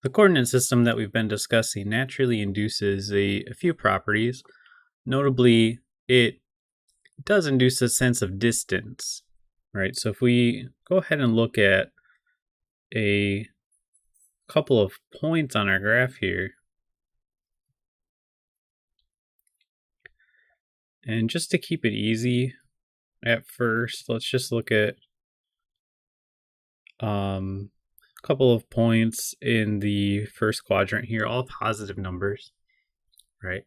The coordinate system that we've been discussing naturally induces a few properties. Notably, it does induce a sense of distance, right? So if we go ahead and look at a couple of points on our graph here, and just to keep it easy at first, let's just look at a couple of points in the first quadrant here, all positive numbers, right?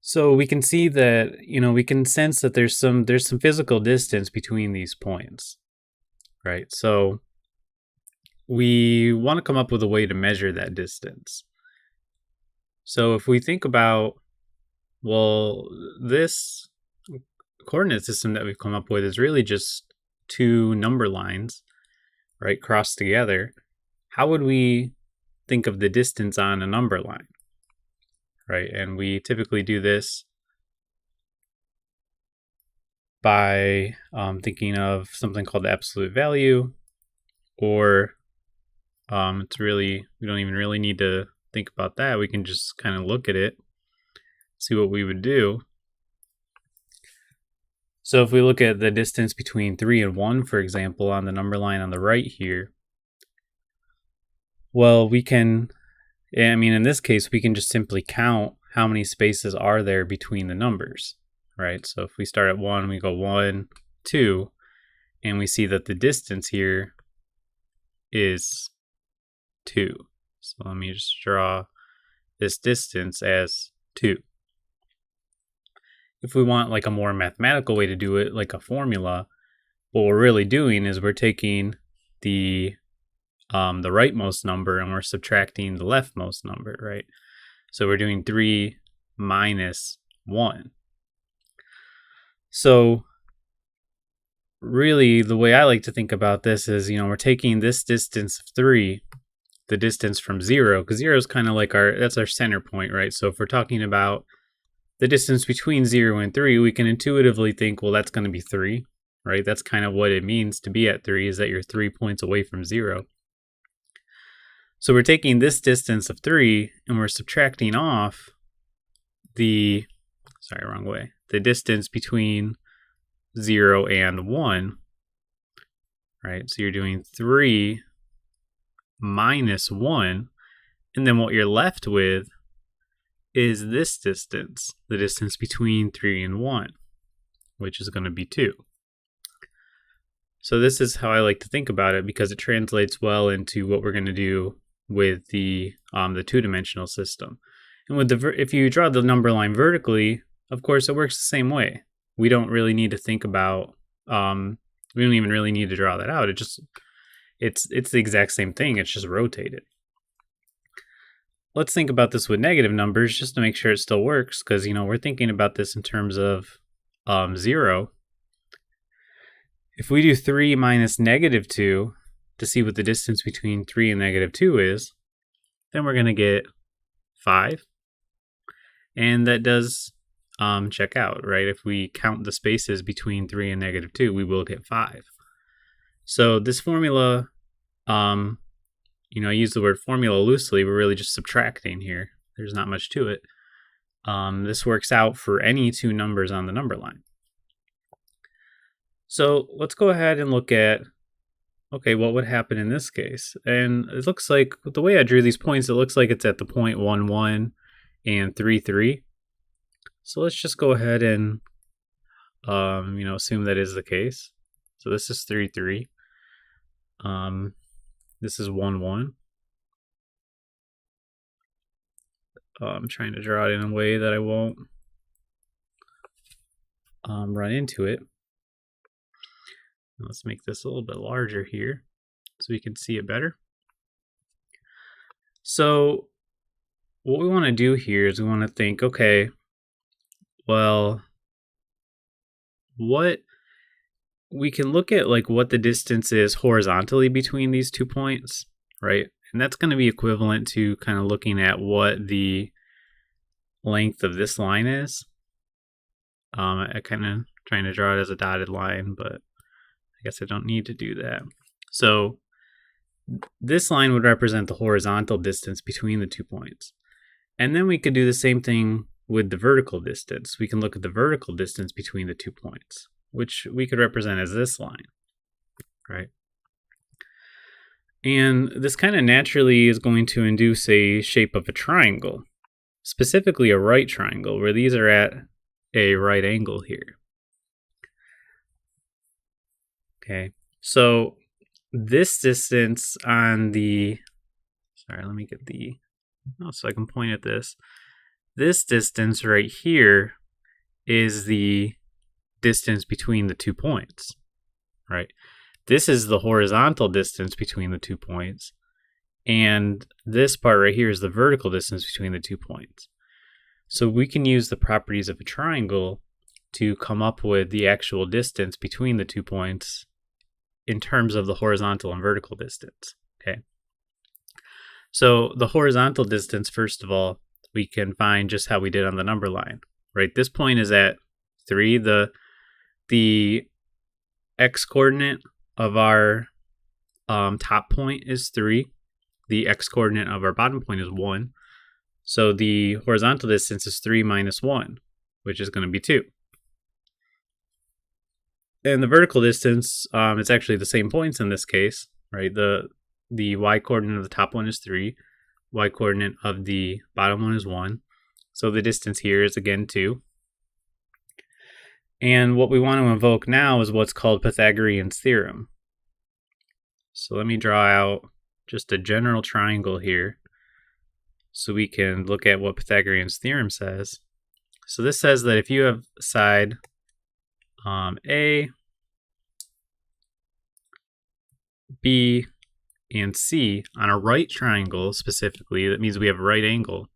So we can see that, we can sense that there's some physical distance between these points, right? So we want to come up with a way to measure that distance. So if we think about, well, this coordinate system that we've come up with is really just two number lines, right, crossed together. How would we think of the distance on a number line, right? And we typically do this by thinking of something called the absolute value, or it's really, we don't even really need to think about that. We can just kind of look at it, see what we would do. So if we look at the distance between 3 and 1, for example, on the number line on the right here, well, we can, in this case, we can just simply count how many spaces are there between the numbers, right? So if we start at 1, we go 1, 2, and we see that the distance here is 2. So let me just draw this distance as 2. If we want like a more mathematical way to do it, like a formula, what we're really doing is we're taking the rightmost number and we're subtracting the leftmost number, right? So we're doing 3 minus 1. So really the way I like to think about this is, we're taking this distance of 3, the distance from 0, because 0 is kind of like that's our center point, right? So if we're talking about the distance between 0 and 3, we can intuitively think, well, that's going to be 3, right? That's kind of what it means to be at 3, is that you're 3 points away from 0. So we're taking this distance of 3 and we're subtracting off the distance between 0 and 1, right? So you're doing 3 minus 1, and then what you're left with is this distance, the distance between 3 and 1, which is going to be 2. So this is how I like to think about it, because it translates well into what we're going to do with the two-dimensional system. And with if you draw the number line vertically, of course, it works the same way. We don't really need to think about, we don't even really need to draw that out. It's the exact same thing. It's just rotated. Let's think about this with negative numbers just to make sure it still works, because, we're thinking about this in terms of 0. If we do 3 minus negative 2 to see what the distance between 3 and negative 2 is, then we're going to get 5. And that does check out, right? If we count the spaces between 3 and negative 2, we will get 5. So this formula, I use the word formula loosely. We're really just subtracting here. There's not much to it. This works out for any two numbers on the number line. So let's go ahead and look at, okay, what would happen in this case? And it looks like, the way I drew these points, it looks like it's at the point 1, 1 and 3, 3. So let's just go ahead and, assume that is the case. So this is 3, 3. This is 1, 1. I'm trying to draw it in a way that I won't run into it. Let's make this a little bit larger here so we can see it better. So what we want to do here is we want to think, okay, well, what we can look at, like, what the distance is horizontally between these 2 points, right? And that's going to be equivalent to kind of looking at what the length of this line is. I kind of trying to draw it as a dotted line, but I guess I don't need to do that. So this line would represent the horizontal distance between the 2 points. And then we could do the same thing with the vertical distance. We can look at the vertical distance between the 2 points, which we could represent as this line, right? And this kind of naturally is going to induce a shape of a triangle, specifically a right triangle, where these are at a right angle here. Okay, so this distance on the, sorry, let me get the, so I can point at this. This distance right here is the distance between the 2 points, right? This is the horizontal distance between the 2 points. And this part right here is the vertical distance between the 2 points. So we can use the properties of a triangle to come up with the actual distance between the 2 points in terms of the horizontal and vertical distance, okay? So the horizontal distance, first of all, we can find just how we did on the number line, right? This point is at 3. The x-coordinate of our top point is 3. The x-coordinate of our bottom point is 1. So the horizontal distance is 3 minus 1, which is going to be 2. And the vertical distance, it's actually the same points in this case, right? The y-coordinate of the top one is 3. Y-coordinate of the bottom one is 1. So the distance here is again 2. And what we want to invoke now is what's called Pythagorean's theorem. So let me draw out just a general triangle here so we can look at what Pythagorean's theorem says. So this says that if you have side A, B, and C on a right triangle specifically, that means we have a right angle.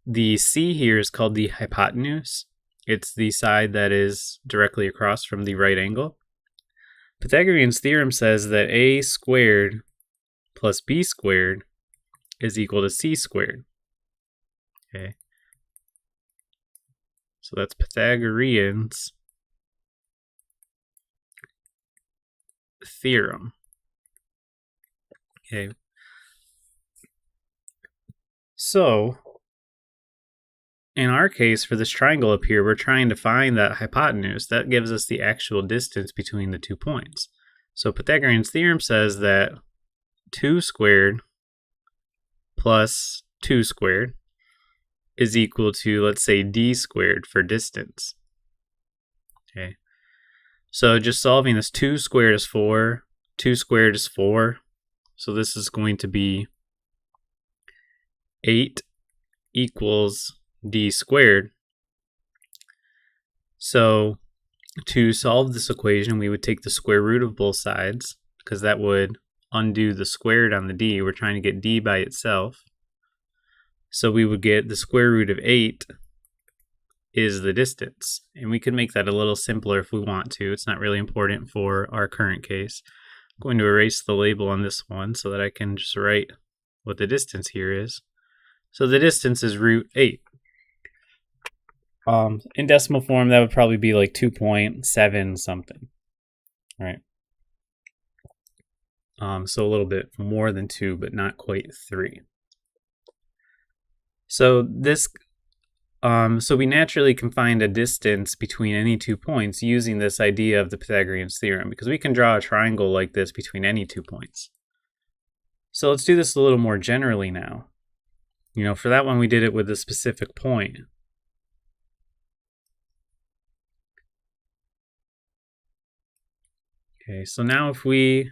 The C here is called the hypotenuse. It's the side that is directly across from the right angle. Pythagorean's theorem says that A squared plus B squared is equal to C squared. Okay. So that's Pythagorean's theorem. Okay. So in our case, for this triangle up here, we're trying to find that hypotenuse. That gives us the actual distance between the 2 points. So Pythagorean's theorem says that 2 squared plus 2 squared is equal to, let's say, d squared for distance. Okay. So just solving this, 2 squared is 4, 2 squared is 4. So this is going to be 8 equals d squared. So to solve this equation, we would take the square root of both sides, because that would undo the squared on the d. We're trying to get d by itself. So we would get the square root of 8 is the distance. And we could make that a little simpler if we want to. It's not really important for our current case. I'm going to erase the label on this one so that I can just write what the distance here is. So the distance is root 8. In decimal form, that would probably be like 2.7 something, right? So a little bit more than 2, but not quite 3. So this, so we naturally can find a distance between any 2 points using this idea of the Pythagorean's theorem, because we can draw a triangle like this between any 2 points. So let's do this a little more generally now. You know, for that one, we did it with a specific point. Okay, so now if we,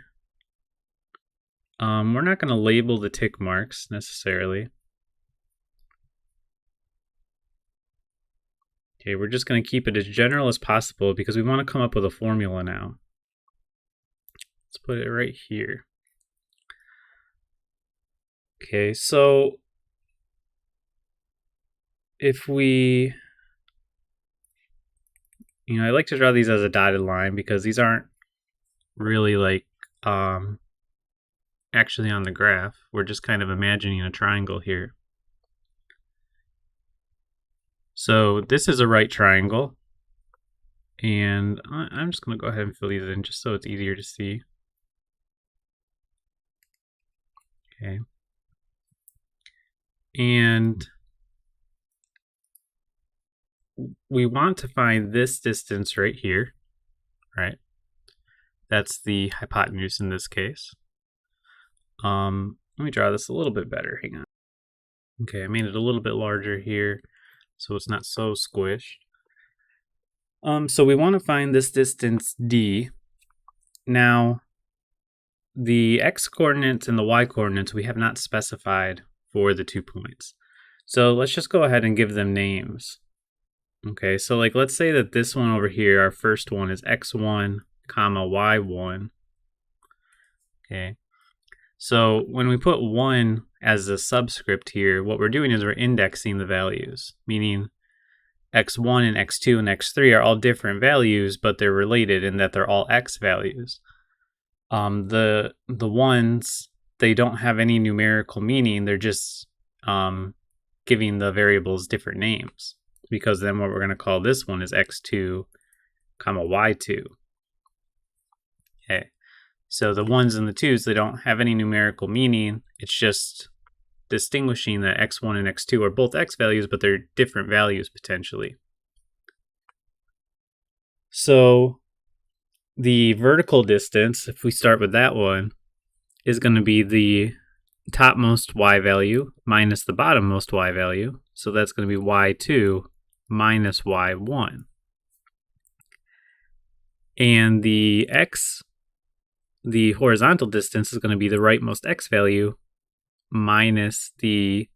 we're not going to label the tick marks necessarily. Okay, we're just going to keep it as general as possible because we want to come up with a formula now. Let's put it right here. Okay, so if we, you know, I like to draw these as a dotted line because these aren't really like actually on the graph. We're just kind of imagining a triangle here. So this is a right triangle, and I'm just going to go ahead and fill these in just so it's easier to see. Okay. And we want to find this distance right here, right? That's the hypotenuse in this case. Let me draw this a little bit better. Hang on. Okay, I made it a little bit larger here, so it's not so squished. So we want to find this distance d. Now, the x-coordinates and the y-coordinates we have not specified for the 2 points. So let's just go ahead and give them names. Okay, so like let's say that this one over here, our first one is x1, comma y1. Okay, so when we put 1 as a subscript here, what we're doing is we're indexing the values, meaning x1 and x2 and x3 are all different values, but they're related in that they're all x values. The ones, they don't have any numerical meaning. They're just giving the variables different names, because then what we're going to call this one is x2, comma y2. Okay, so the ones and the twos, they don't have any numerical meaning. It's just distinguishing that x1 and x2 are both x values, but they're different values potentially. So the vertical distance, if we start with that one, is going to be the topmost y value minus the bottommost y value. So that's going to be y2 minus y1. And the horizontal distance is going to be the rightmost x value minus the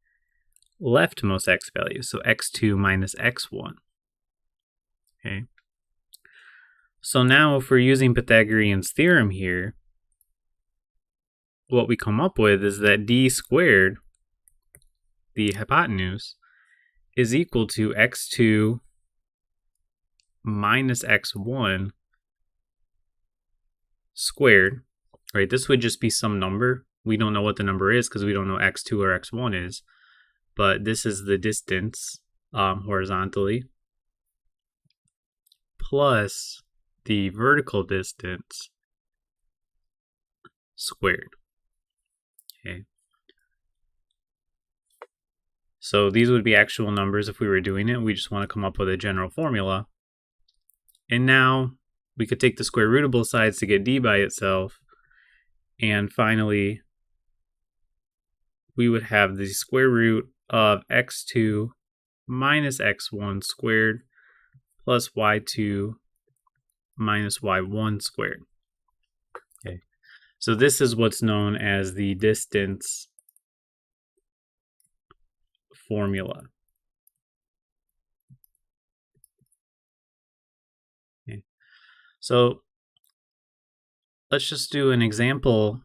leftmost x value. So x2 minus x1. Okay. So now if we're using Pythagorean's theorem here, what we come up with is that d squared, the hypotenuse, is equal to x2 minus x1 squared, right? This would just be some number. We don't know what the number is because we don't know x2 or x1 is, but this is the distance horizontally plus the vertical distance squared. Okay. So these would be actual numbers if we were doing it. We just want to come up with a general formula. And now we could take the square root of both sides to get d by itself. And finally, we would have the square root of x2 minus x1 squared plus y2 minus y1 squared. Okay. So this is what's known as the distance formula. Okay. So let's just do an example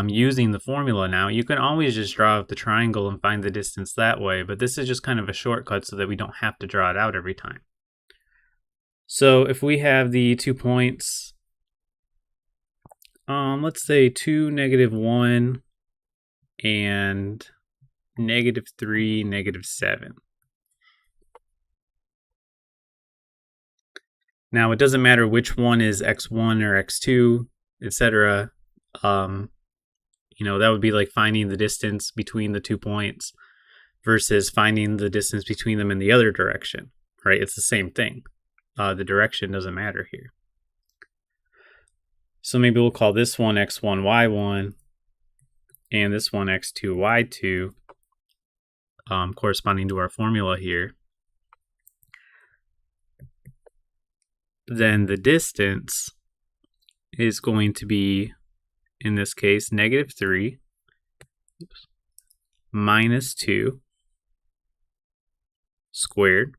using the formula now. You can always just draw out the triangle and find the distance that way, but this is just kind of a shortcut so that we don't have to draw it out every time. So if we have the 2 points, let's say 2, -1, and -3, -7. Now it doesn't matter which one is x1 or x2, etc. That would be like finding the distance between the 2 points versus finding the distance between them in the other direction, right? It's the same thing. The direction doesn't matter here. So maybe we'll call this one x1, y1, and this one x2, y2, corresponding to our formula here. Then the distance is going to be, in this case, -3 minus 2 squared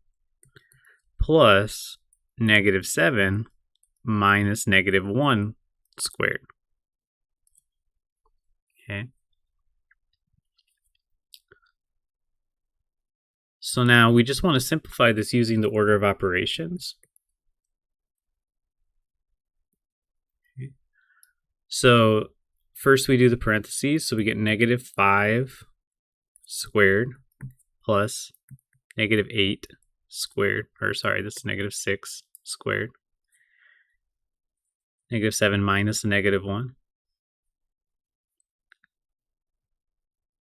plus -7 minus -1 squared. Okay. So now we just want to simplify this using the order of operations. Okay. So first we do the parentheses, so we get -5 squared plus -8 squared, or sorry, this is -6 squared. -7 minus -1.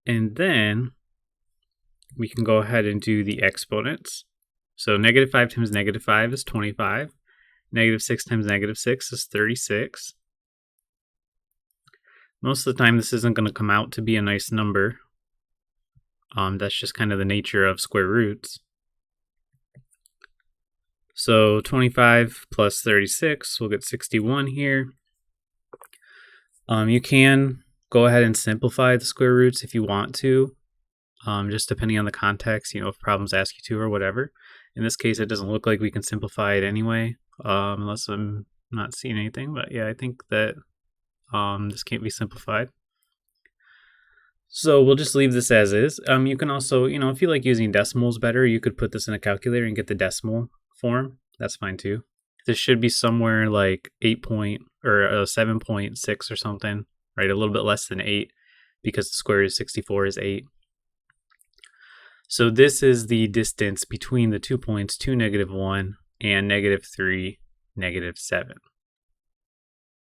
And then we can go ahead and do the exponents. So negative 5 times negative 5 is 25. Negative 6 times negative 6 is 36. Most of the time, this isn't going to come out to be a nice number. That's just kind of the nature of square roots. So 25 plus 36, we'll get 61 here. You can go ahead and simplify the square roots if you want to, just depending on the context, if problems ask you to or whatever. In this case, it doesn't look like we can simplify it anyway, unless I'm not seeing anything. But yeah, I think that this can't be simplified. So we'll just leave this as is. You can also, if you like using decimals better, you could put this in a calculator and get the decimal form. That's fine too. This should be somewhere like 7.6 or something, right? A little bit less than 8 because the square root of 64 is 8. So this is the distance between the 2 points, 2, -1, and -3, -7.